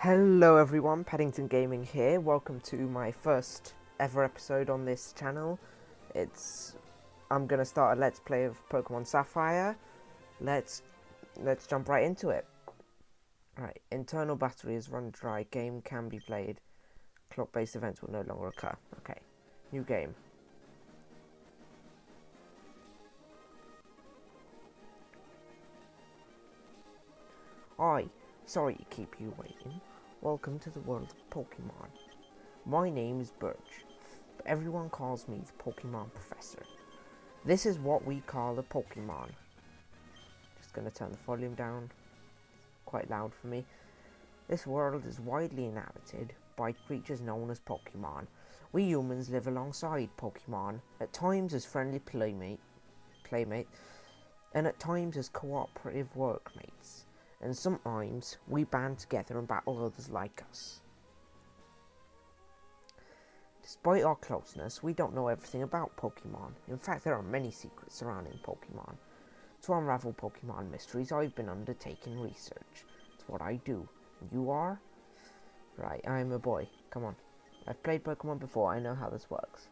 Hello everyone, Paddington Gaming here. Welcome to my first ever episode on this channel. I'm gonna start a let's play of Pokemon Sapphire. Let's jump right into it. Right, internal battery is run dry. Game can be played. Clock-based events will no longer occur. Okay, new game. Hi, sorry to keep you waiting. Welcome to the world of Pokemon. My name is Birch, but everyone calls me the Pokemon Professor. This is what we call a Pokemon. Just gonna turn the volume down. Quite loud for me. This world is widely inhabited by creatures known as Pokemon. We humans live alongside Pokemon, at times as friendly playmate, and at times as cooperative workmates. And sometimes we band together and battle others like us. Despite our closeness, we don't know everything about Pokemon. In fact, there are many secrets surrounding Pokemon. To unravel Pokemon mysteries, I've been undertaking research. It's what I do. You are? Right, I'm a boy. Come on. I've played Pokemon before, I know how this works.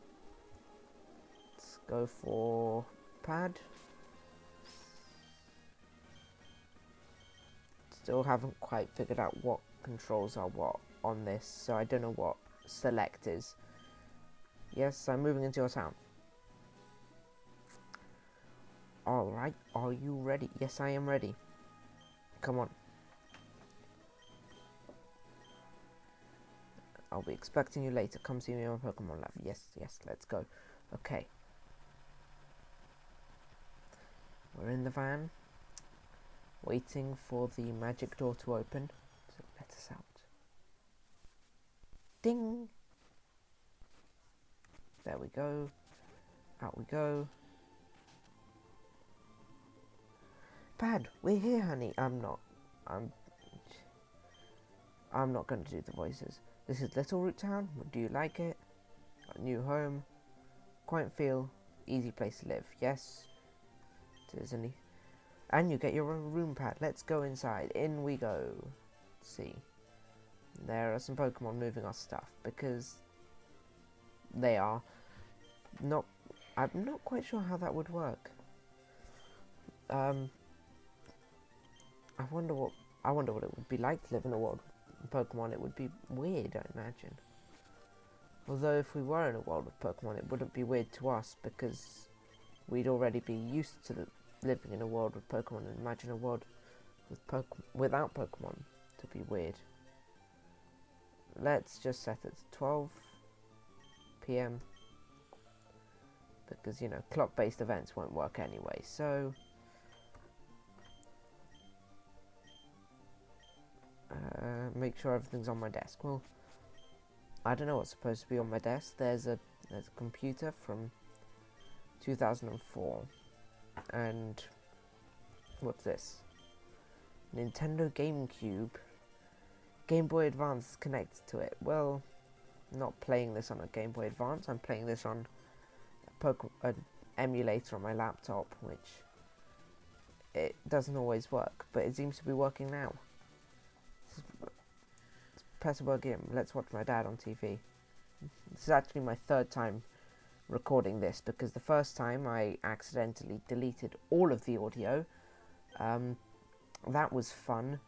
Let's go for pad. Still haven't quite figured out what controls are what on this, so I don't know what select is. Yes, I'm moving into your town. Alright, are you ready? Yes, I am ready. Come on. I'll be expecting you later. Come see me on Pokemon Lab. Yes, let's go. Okay. We're in the van, waiting for the magic door to open. So let us out. Ding! There we go. Out we go. Pad, we're here, honey. I'm not going to do the voices. This is Little Root Town. Do you like it? A new home. Quiet feel. Easy place to live. Yes. It is, isn't it? And you get your own room, Pad. Let's go inside. In we go. Let's see. There are some Pokemon moving our stuff because they are not. I'm not quite sure how that would work. I wonder what it would be like to live in a world with Pokemon. It would be weird, I imagine. Although if we were in a world of Pokemon, it wouldn't be weird to us because we'd already be used to living in a world with Pokemon. And imagine a world with without Pokemon to be weird. Let's just set it to 12 PM because, you know, clock-based events won't work anyway. So make sure everything's on my desk. Well, I don't know what's supposed to be on my desk. There's a computer from 2004, and what's this? Nintendo GameCube. Game Boy Advance is connected to it. Well, I'm not playing this on a Game Boy Advance. I'm playing this on an emulator on my laptop, which it doesn't always work, but it seems to be working now. Press a word game. Let's watch my dad on TV. This is actually my third time recording this because the first time I accidentally deleted all of the audio. That was fun,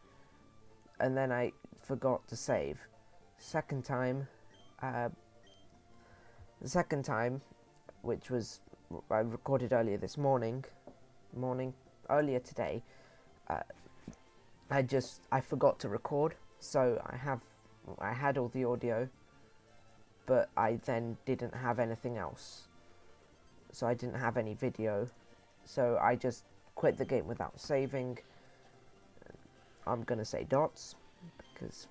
and then I forgot to save. Second time, which was I recorded earlier this morning, earlier today. I forgot to record, so I had all the audio, but I then didn't have anything else. So I didn't have any video, so I just quit the game without saving. I'm gonna say dots, because...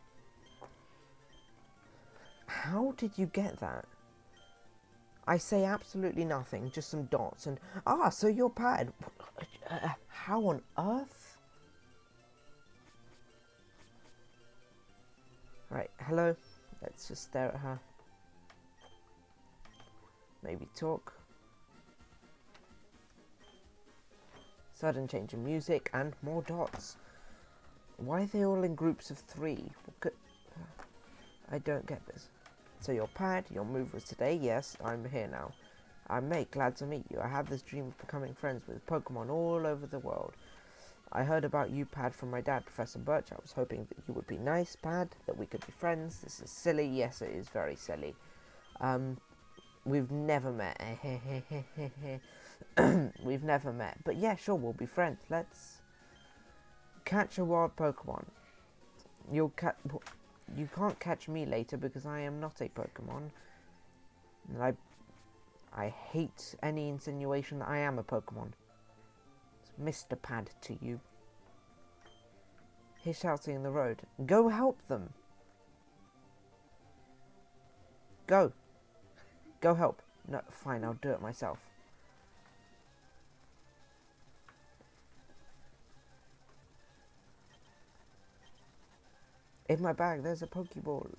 How did you get that? I say absolutely nothing, just some dots, and... Ah, so you're Pad. How on earth? Right, hello. Let's just stare at her. Maybe talk. Sudden change in music and more dots. Why are they all in groups of 3? I don't get this. So your pad, your move was today? Yes, I'm here now. I'm mate, glad to meet you. I have this dream of becoming friends with Pokemon all over the world. I heard about you, Pad, from my dad, Professor Birch. I was hoping that you would be nice, Pad, that we could be friends. This is silly. Yes, it is very silly. We've never met. We've never met. But yeah, sure, we'll be friends. Let's catch a wild Pokemon. You can't catch me later because I am not a Pokemon. And I hate any insinuation that I am a Pokemon. It's Mr. Pad to you. He's shouting in the road. Go help them. Go. Go help. No, fine, I'll do it myself. In my bag, there's a Pokeball.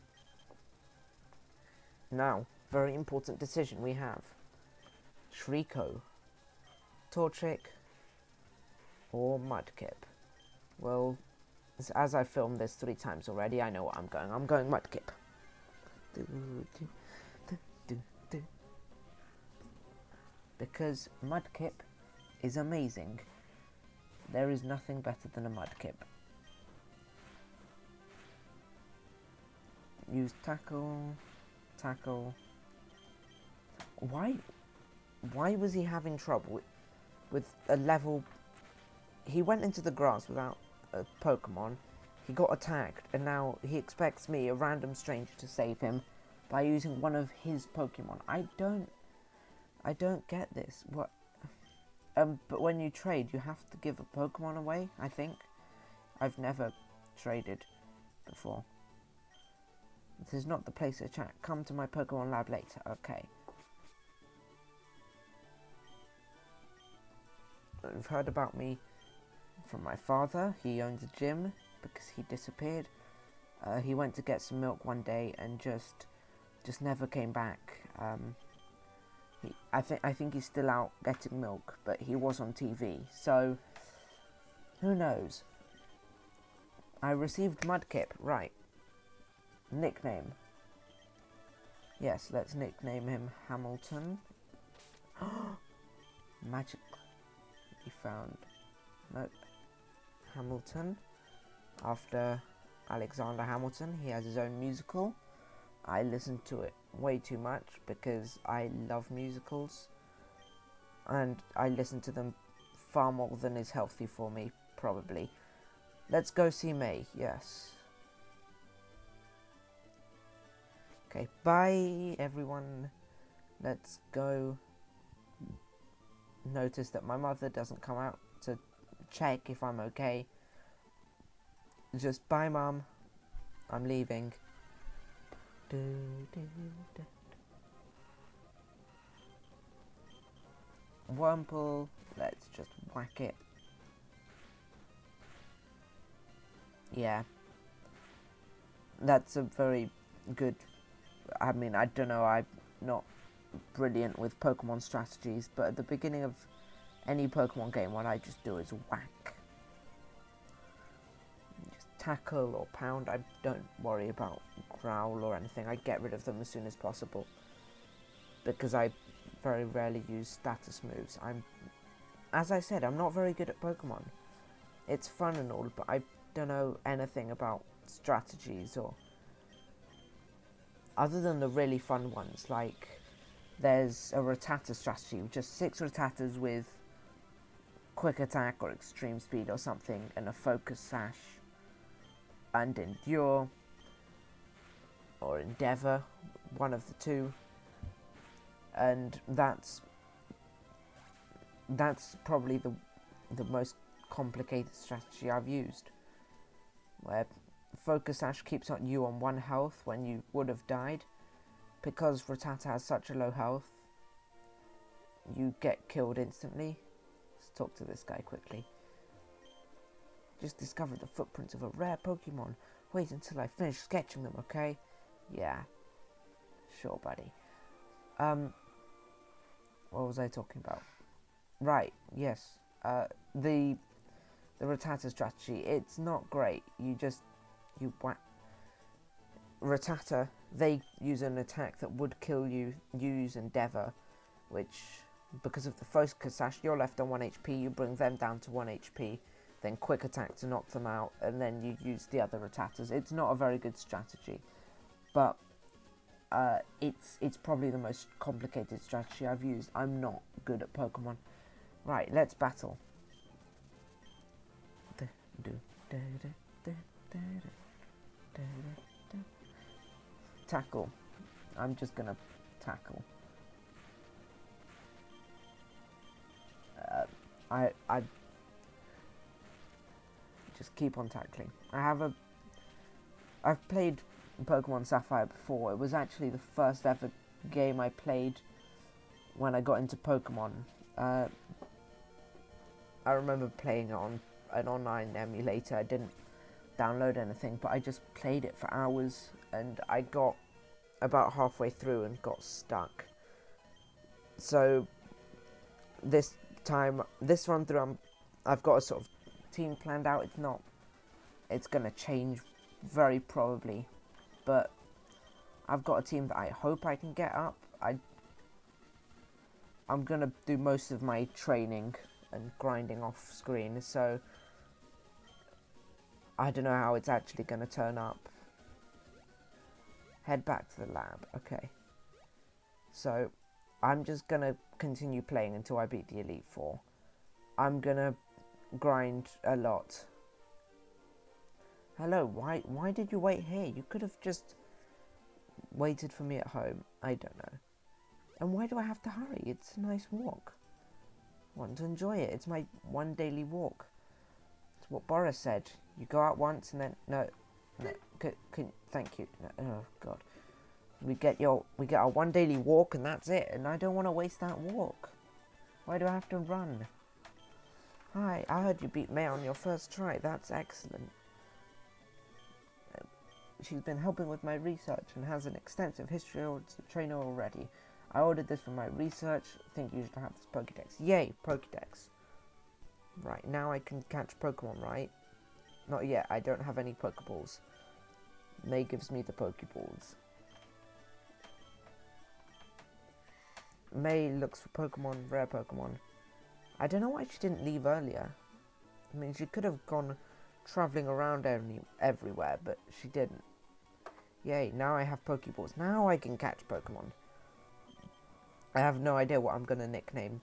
Now, very important decision we have. Shriko, Torchic, or Mudkip. Well, as I filmed this 3 times already, I know what I'm going. I'm going Mudkip. Because Mudkip is amazing. There is nothing better than a Mudkip. Use tackle. Why was he having trouble with a level? He went into the grass without a Pokemon. He got attacked, and now he expects me, a random stranger, to save him by using one of his Pokemon. I don't get this. What? But when you trade, you have to give a Pokemon away, I think. I've never traded before. This is not the place to chat. Come to my Pokemon lab later. Okay. You've heard about me from my father. He owns a gym because he disappeared. He went to get some milk one day and just never came back. I think he's still out getting milk, but he was on TV. So who knows? I received Mudkip. Right. Nickname. Yes, let's nickname him Hamilton. Magically found. Nope. Hamilton. After Alexander Hamilton. He has his own musical. I listen to it way too much because I love musicals. And I listen to them far more than is healthy for me, probably. Let's go see May, yes. Okay, bye everyone. Let's go. Notice that my mother doesn't come out to check if I'm okay. Just bye, Mum. I'm leaving. Wurmple. Let's just whack it. Yeah. That's a very good... I mean, I don't know, I'm not brilliant with Pokemon strategies, but at the beginning of any Pokemon game, what I just do is whack. Just tackle or pound. I don't worry about growl or anything. I get rid of them as soon as possible because I very rarely use status moves. As I said, I'm not very good at Pokemon. It's fun and all, but I don't know anything about strategies or... Other than the really fun ones, like there's a Rattata strategy with just 6 Rattatas with quick attack or extreme speed or something, and a focus sash, and endure or endeavor, one of the two, and that's probably the most complicated strategy I've used, where Focus Sash keeps you on 1 health when you would have died. Because Rattata has such a low health, you get killed instantly. Let's talk to this guy quickly. Just discovered the footprints of a rare Pokemon. Wait until I finish sketching them, okay? Yeah. Sure, buddy. What was I talking about? Right, yes. The Rattata strategy, it's not great. You Rattata, they use an attack that would kill you, use Endeavour, which, because of the focus sash, you're left on 1 HP, you bring them down to 1 HP, then quick attack to knock them out, and then you use the other Rattatas. It's not a very good strategy, but it's probably the most complicated strategy I've used. I'm not good at Pokemon. Right, let's battle. Tackle. I'm just gonna tackle. I just keep on tackling. I've played Pokemon Sapphire before. It was actually the first ever game I played when I got into Pokemon. I remember playing it on an online emulator. I didn't download anything, but I just played it for hours, and I got about halfway through and got stuck. So this run through, I've got a sort of team planned out. It's gonna change very probably, but I've got a team that I hope I can get up. I'm gonna do most of my training and grinding off screen, so I don't know how it's actually gonna turn up. Head back to the lab. Okay, so I'm just gonna continue playing until I beat the Elite Four. I'm gonna grind a lot. Hello, why did you wait here? You could have just waited for me at home. I don't know. And why do I have to hurry? It's a nice walk. I want to enjoy it. It's my one daily walk. It's what Boris said. You go out once and then thank you. No, oh God. We get our one daily walk and that's it. And I don't want to waste that walk. Why do I have to run? Hi, I heard you beat May on your first try. That's excellent. She's been helping with my research and has an extensive history as a trainer already. I ordered this for my research. Think you should have this Pokédex. Yay, Pokédex. Right, now I can catch Pokemon, right? Not yet, I don't have any Pokeballs. May gives me the Pokeballs. May looks for Pokemon, rare Pokemon. I don't know why she didn't leave earlier. I mean, she could have gone travelling around everywhere, but she didn't. Yay, now I have Pokeballs. Now I can catch Pokemon. I have no idea what I'm going to nickname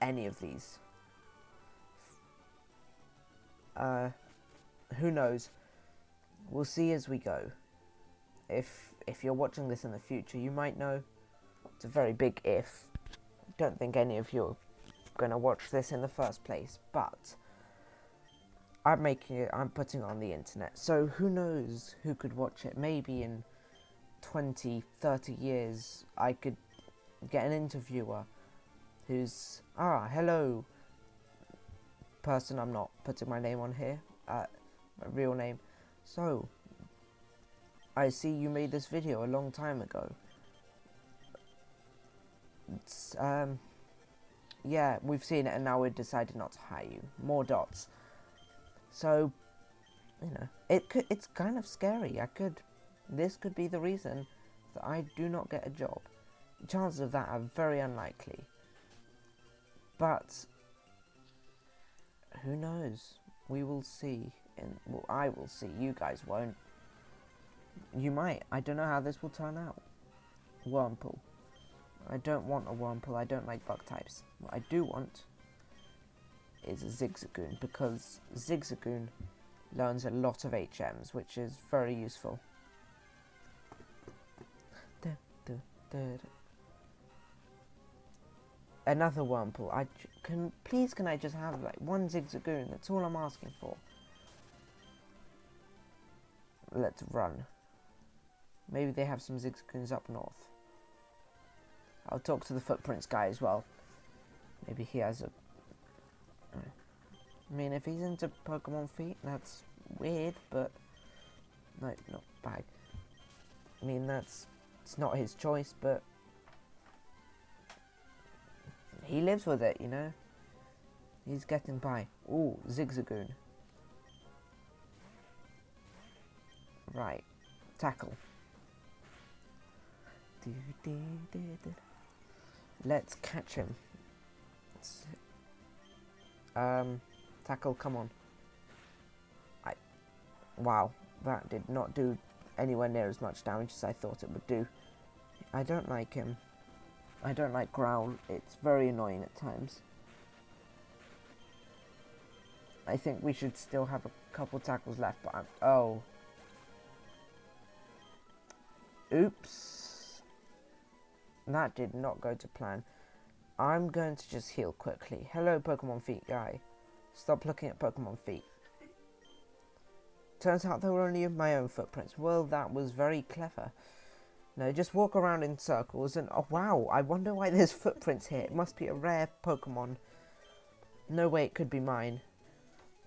any of these. Who knows? We'll see as we go. If you're watching this in the future, you might know. It's a very big if. Don't think any of you are going to watch this in the first place, but I'm putting it on the internet, so who knows who could watch it. Maybe in 20, 30 years, I could get an interviewer who's, hello, person I'm not putting my name on here, my real name. So, I see you made this video a long time ago. It's, yeah, we've seen it and now we've decided not to hire you. More dots. So, you know, it's kind of scary. This could be the reason that I do not get a job. The chances of that are very unlikely. But, who knows? We will see. Well, I will see. You guys won't. You might. I don't know how this will turn out. Wurmple. I don't want a Wurmple. I don't like bug types. What I do want is a Zigzagoon, because Zigzagoon learns a lot of HMs, which is very useful. Another Wurmple. Please can I just have like one Zigzagoon? That's all I'm asking for. Let's run. Maybe they have some Zigzagoons up north. I'll talk to the Footprints guy as well. Maybe he has a... I mean, if he's into Pokemon feet, that's weird, but... No, not bad. I mean, it's not his choice, but... He lives with it, you know? He's getting by. Ooh, Zigzagoon. Right. Tackle. Let's catch him. Tackle, come on. Wow, that did not do anywhere near as much damage as I thought it would do. I don't like him. I don't like Growl. It's very annoying at times. I think we should still have a couple tackles left, but oh. Oops. That did not go to plan. I'm going to just heal quickly. Hello, Pokemon feet guy. Stop looking at Pokemon feet. Turns out they were only my own footprints. Well, that was very clever. No, just walk around in circles and... Oh, wow. I wonder why there's footprints here. It must be a rare Pokemon. No way it could be mine.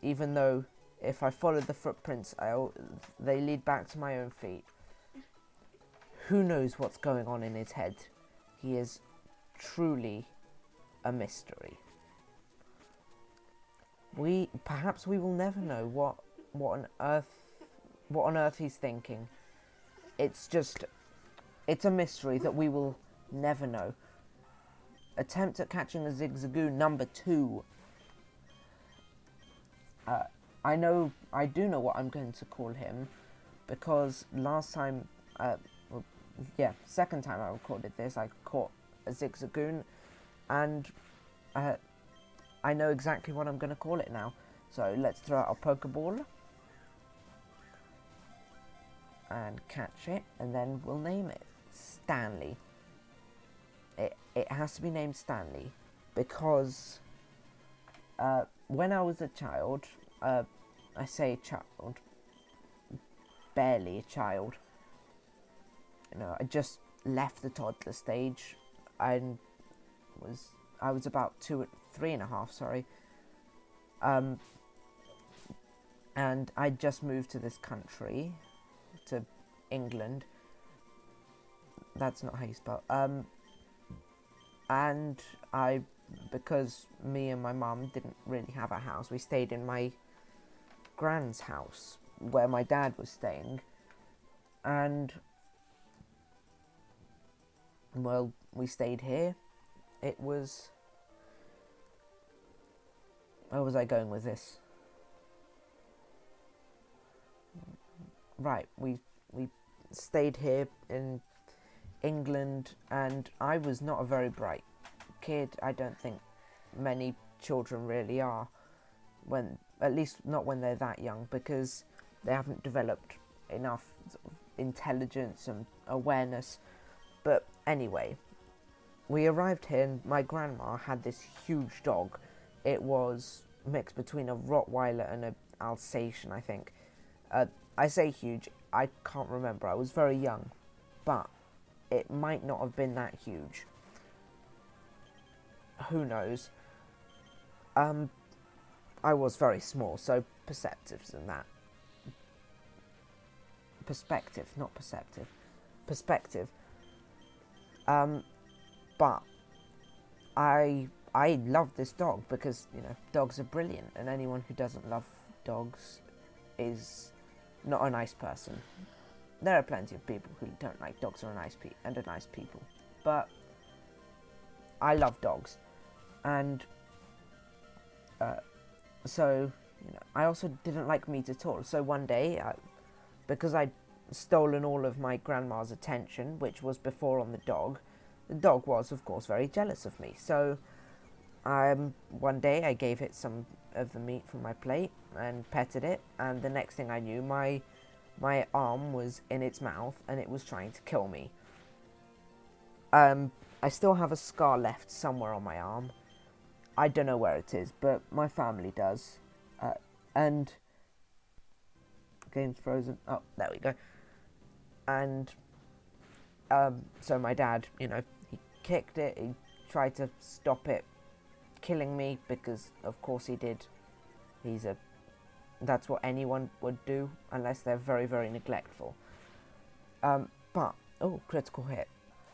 Even though, if I follow the footprints, they lead back to my own feet. Who knows what's going on in his head? He is truly a mystery. Perhaps we will never know what on earth he's thinking. It's a mystery that we will never know. Attempt at catching a Zigzagoon number 2. I do know what I'm going to call him, because last time, second time I recorded this, I caught a Zigzagoon, and I know exactly what I'm going to call it now. So let's throw out a Pokeball and catch it, and then we'll name it Stanley. It has to be named Stanley because when I was a child, I say child, barely a child. You know, I just left the toddler stage. I was about 3.5, sorry. And I just moved to this country, to England. That's not how you spell. And because me and my mum didn't really have a house, we stayed in my grand's house where my dad was staying. And well, we stayed here. It was... Where was I going with this? Right, we stayed here in England, and I was not a very bright kid. I don't think many children really are, at least not when they're that young, because they haven't developed enough sort of intelligence and awareness. But anyway, we arrived here, and my grandma had this huge dog. It was mixed between a Rottweiler and an Alsatian, I think. I say huge, I can't remember. I was very young, but it might not have been that huge. Who knows? I was very small, so perceptives and that. Perspective, not perceptive. Perspective. But I love this dog because, you know, dogs are brilliant, and anyone who doesn't love dogs is not a nice person. There are plenty of people who don't like dogs and are nice people, but I love dogs, and so, you know, I also didn't like meat at all. So one day, because I'd stolen all of my grandma's attention, which was before on the dog was, of course, very jealous of me. So one day I gave it some of the meat from my plate and petted it, and the next thing I knew, my arm was in its mouth and it was trying to kill me. I still have a scar left somewhere on my arm. I don't know where it is, but my family does. And game's frozen. Oh, there we go. And so my dad, you know, he kicked it. He tried to stop it killing me because, of course, he did. That's what anyone would do unless they're very, very neglectful. But critical hit.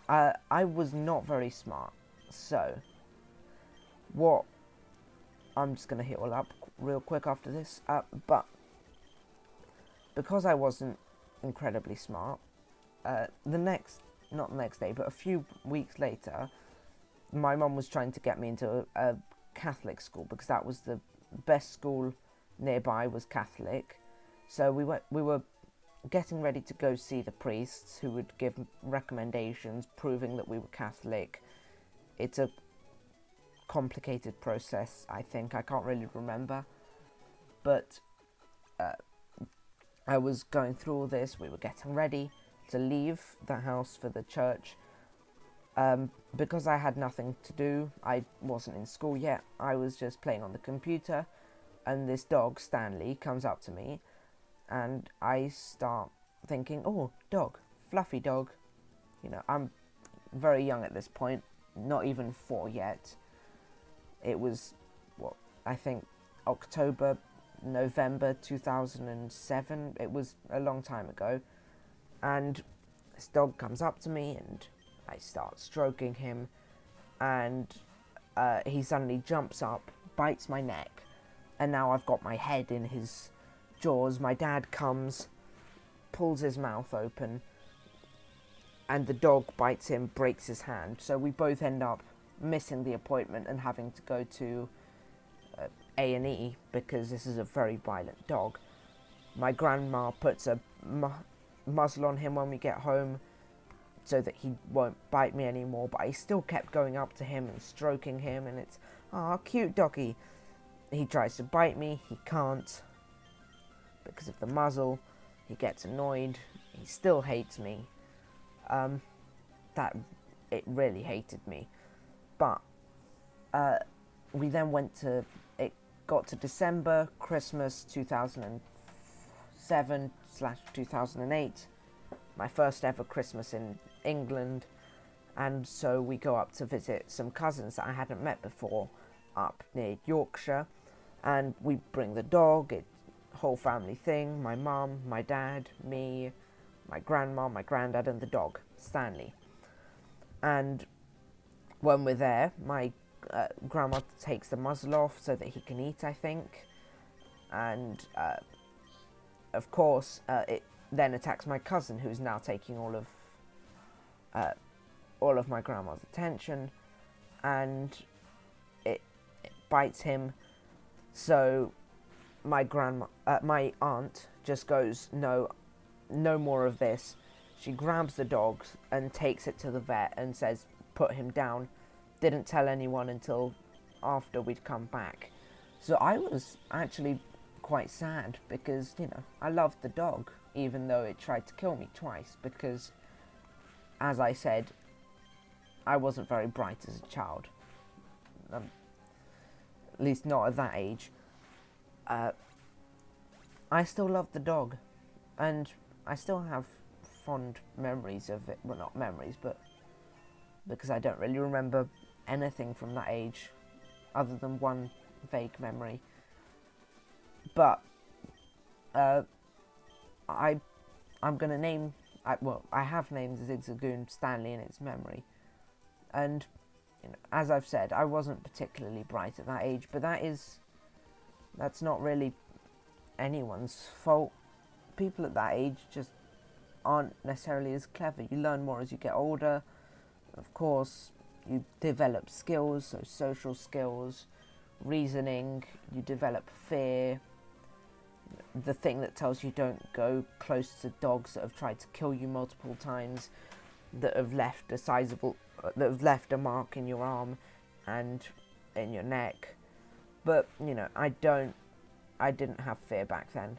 I was not very smart, so I'm just gonna heal up real quick after this. But because I wasn't incredibly smart. Not the next day, but a few weeks later, my mum was trying to get me into a Catholic school because that was the best school nearby was Catholic. So we were getting ready to go see the priests who would give recommendations proving that we were Catholic. It's a complicated process, I think. I can't really remember. But I was going through all this. We were getting ready to leave the house for the church. Because I had nothing to do, I wasn't in school yet. I was just playing on the computer. And this dog, Stanley, comes up to me. And I start thinking, oh, dog, fluffy dog. You know, I'm very young at this point, not even 4 yet. It was, I think October, November 2007. It was a long time ago. And this dog comes up to me and I start stroking him. And he suddenly jumps up, bites my neck. And now I've got my head in his jaws. My dad comes, pulls his mouth open, and the dog bites him, breaks his hand. So we both end up missing the appointment and having to go to A&E because this is a very violent dog. My grandma puts a muzzle on him when we get home so that he won't bite me anymore, but I still kept going up to him and stroking him, and it's, ah, cute doggy. He tries to bite me, he can't. Because of the muzzle, he gets annoyed. He still hates me. It really hated me. But we then it got to December, Christmas 2007/2008. My first ever Christmas in England. And so we go up to visit some cousins that I hadn't met before up near Yorkshire. And we bring the dog, whole family thing, my mum, my dad, me, my grandma, my granddad, and the dog, Stanley. And when we're there, my grandma takes the muzzle off so that he can eat, I think. And of course, it then attacks my cousin, who's now taking all of my grandma's attention, and it bites him. So my aunt just goes, no more of this. She grabs the dog and takes it to the vet and says, put him down. Didn't tell anyone until after we'd come back. So I was actually quite sad because, you know, I loved the dog, even though it tried to kill me twice, because, as I said, I wasn't very bright as a child. At least not at that age. I still love the dog, and I still have fond memories of it. Well, not memories, but because I don't really remember anything from that age, other than one vague memory. But I'm gonna name. I have named Zigzagoon Stanley in its memory, and you know, as I've said, I wasn't particularly bright at that age, but that's not really anyone's fault. People at that age just aren't necessarily as clever. You learn more as you get older. Of course, you develop skills, so social skills, reasoning, you develop fear, the thing that tells you don't go close to dogs that have tried to kill you multiple times, that have left a mark in your arm and in your neck. But, you know, I didn't have fear back then.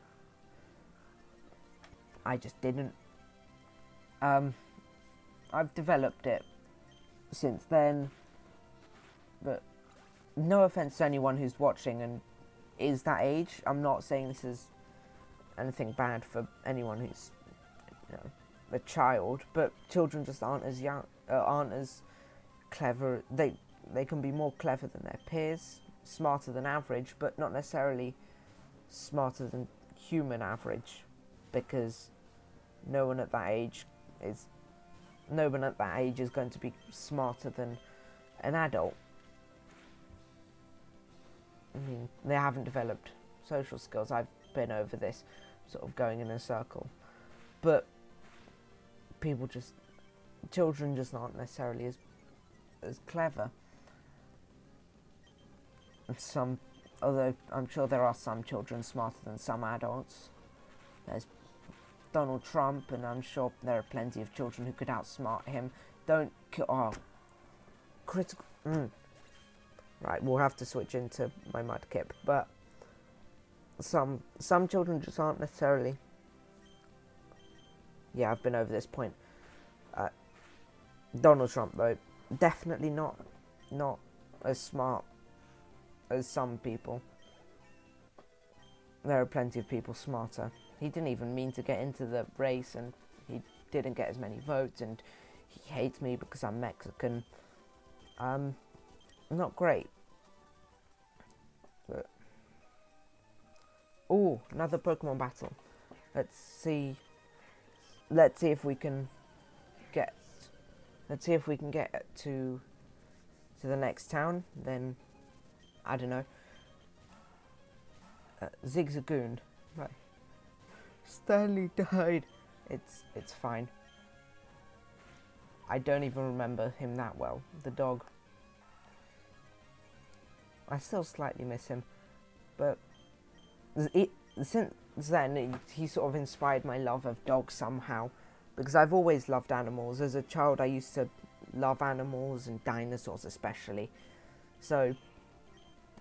I just didn't. I've developed it since then, but no offense to anyone who's watching and is that age. I'm not saying this is anything bad for anyone who's, you know, a child, but children just aren't as clever. They can be more clever than their peers, smarter than average, but not necessarily smarter than human average, because no one at that age is going to be smarter than an adult. I mean, they haven't developed social skills. I've been over this, sort of going in a circle. but children just aren't necessarily as clever. Although I'm sure there are some children smarter than some adults. There's Donald Trump, and I'm sure there are plenty of children who could outsmart him. Critical. Right, we'll have to switch into my mudkip, but some children just aren't necessarily. Yeah, I've been over this point. Donald Trump, though, definitely not as smart as some people. There are plenty of people smarter. He didn't even mean to get into the race, and he didn't get as many votes, and he hates me because I'm Mexican. Not great. But another Pokemon battle. Let's see if we can get to the next town. Then I don't know. Zigzagoon. Right. Stanley died. It's fine. I don't even remember him that well. The dog. I still slightly miss him, but since then he sort of inspired my love of dogs somehow, because I've always loved animals. As a child, I used to love animals and dinosaurs especially. So,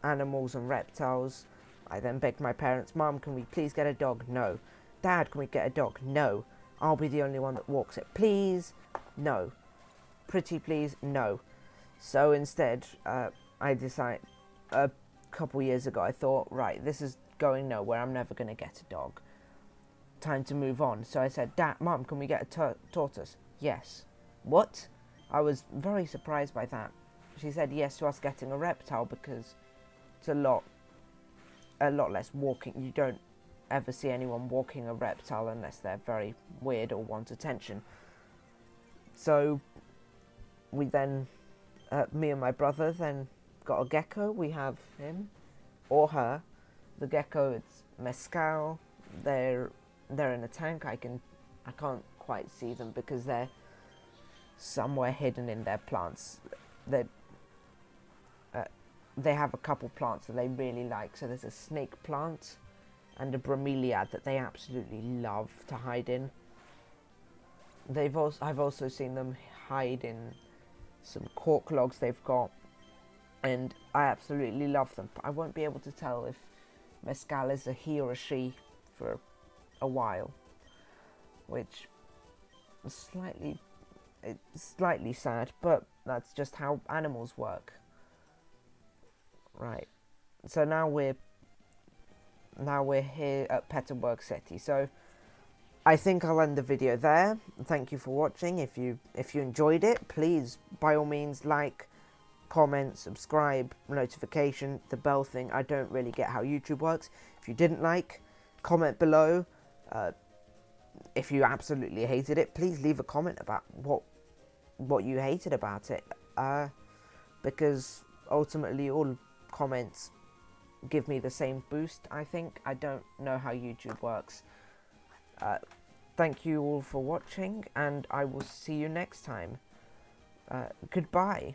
animals and reptiles. I then begged my parents, "Mum, can we please get a dog?" "No." "Dad, can we get a dog?" "No." "I'll be the only one that walks it." "Please?" "No." "Pretty please?" "No." So instead, I decided a couple years ago, I thought, right, this is going nowhere. I'm never going to get a dog. Time to move on. So I said, "Dad, Mum, can we get a tortoise?" "Yes." "What?" I was very surprised by that. She said yes to us getting a reptile because it's a lot less walking. You don't ever see anyone walking a reptile unless they're very weird or want attention. So we then, me and my brother then got a gecko. We have him or her. The gecko, it's Mescal. They're in a tank. I can't quite see them because they're somewhere hidden in their plants. They have a couple plants that they really like. So there's a snake plant and a bromeliad that they absolutely love to hide in. I've also seen them hide in some cork logs they've got, and I absolutely love them. But I won't be able to tell if Mescal is a he or a she for a while, which is slightly sad, but that's just how animals work. Right. So now we're here at Petalburg City. So I think I'll end the video there. Thank you for watching. If you enjoyed it, please by all means like, comment, subscribe, notification, the bell thing. I don't really get how YouTube works. If you didn't like, comment below. If you absolutely hated it, please leave a comment about what you hated about it. Because ultimately all comments give me the same boost, I think. I don't know how YouTube works. Thank you all for watching, and I will see you next time. Goodbye.